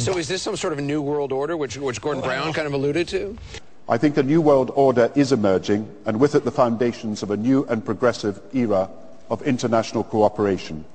So is this some sort of a new world order, which Gordon Brown kind of alluded to? I think a new world order is emerging, and with it the foundations of a new and progressive era of international cooperation.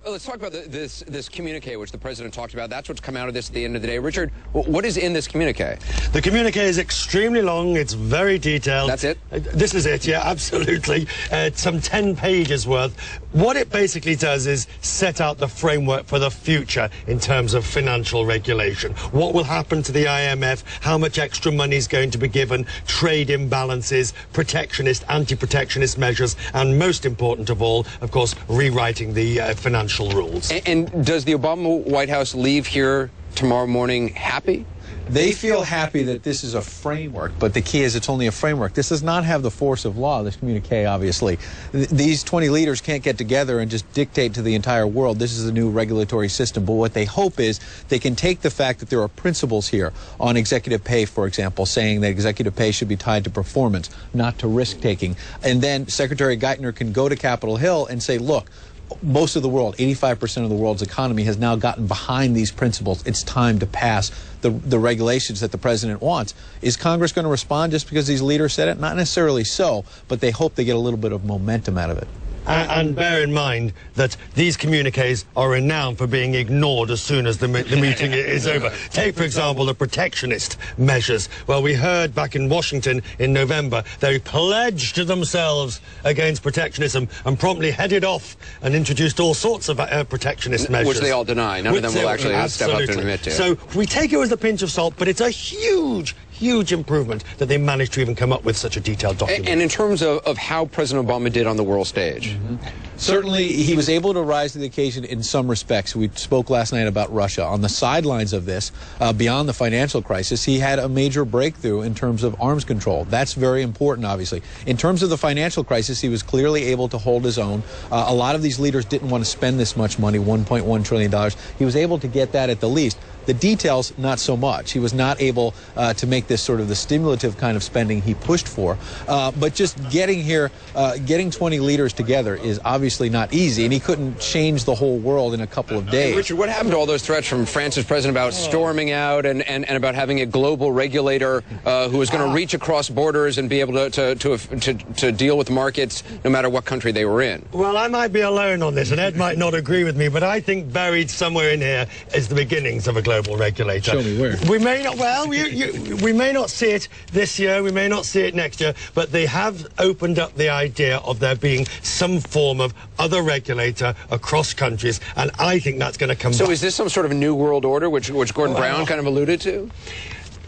Let's talk about this communique which the president talked about. That's what's come out of this at the end of the day. Richard, what is in this communique? The communique is extremely long. It's very detailed. That's it? This is it, yeah, absolutely. It's some 10 pages worth. What it basically does is set out the framework for the future in terms of financial regulation. What will happen to the IMF, how much extra money is going to be given, trade imbalances, protectionist, anti-protectionist measures, and most important of all, of course, rewriting the financial rules. And does the Obama White House leave here tomorrow morning happy? They feel happy that this is a framework, but the key is it's only a framework. This does not have the force of law, this communique, obviously. These 20 leaders can't get together and just dictate to the entire world this is a new regulatory system. But what they hope is they can take the fact that there are principles here on executive pay, for example, saying that executive pay should be tied to performance, not to risk-taking. And then Secretary Geithner can go to Capitol Hill and say, look, most of the world, 85% of the world's economy has now gotten behind these principles. It's time to pass the regulations that the president wants. Is Congress going to respond just because these leaders said it? Not necessarily so, but they hope they get a little bit of momentum out of it. And bear in mind that these communiques are renowned for being ignored as soon as the meeting is over. Take, for example, the protectionist measures. Well, we heard back in Washington in November they pledged themselves against protectionism and promptly headed off and introduced all sorts of protectionist measures. Which they all deny. None of them will actually step up and admit to. So we take it with a pinch of salt, but it's a huge improvement that they managed to even come up with such a detailed document. And in terms of how President Obama did on the world stage? Certainly, he was able to rise to the occasion in some respects. We spoke last night about Russia. On the sidelines of this, beyond the financial crisis, he had a major breakthrough in terms of arms control. That's very important, obviously. In terms of the financial crisis, he was clearly able to hold his own. A lot of these leaders didn't want to spend this much money, $1.1 trillion. He was able to get that at the least. The details, not so much. He was not able to make this sort of the stimulative kind of spending he pushed for. But just getting here, getting 20 leaders together is obviously not easy, and he couldn't change the whole world in a couple of days. Richard, what happened to all those threats from France's president about storming out and about having a global regulator who was going to reach across borders and be able to deal with markets no matter what country they were in? Well, I might be alone on this, and Ed might not agree with me, but I think buried somewhere in here is the beginnings of a global regulator. Show me where. We may not, well, we may not see it this year, we may not see it next year, but they have opened up the idea of there being some form of other regulator across countries, and I think that's going to come So back. is this some sort of a new world order, which Gordon Brown kind of alluded to?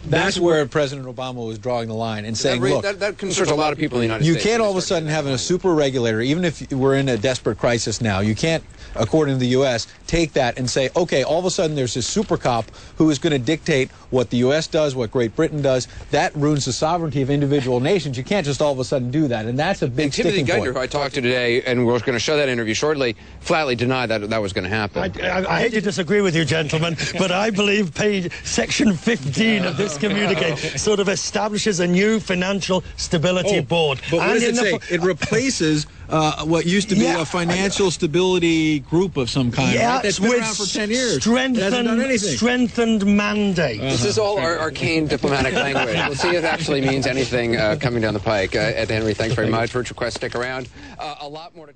That's where President Obama was drawing the line and saying, look, that concerns a lot of people in the United States. You can't all of a sudden have a super regulator, even if we're in a desperate crisis now. You can't, according to the U.S., take that and say, okay, all of a sudden there's this super cop who is going to dictate what the U.S. does, what Great Britain does. That ruins the sovereignty of individual nations. You can't just all of a sudden do that, and that's a big sticking point. Timothy Geithner, who I talked to today, and we're going to show that interview shortly, flatly denied that was going to happen. I hate to disagree with you, gentlemen, but I believe section 15 of this communique sort of establishes a new financial stability board. But what does it say? It replaces what used to be a financial stability group of some kind, right? That's been around for 10 years. Strengthened mandate. This is all arcane diplomatic language. We'll see if it actually means anything coming down the pike. Ed Henry, thanks very much. Virtual Quest, stick around. A lot more to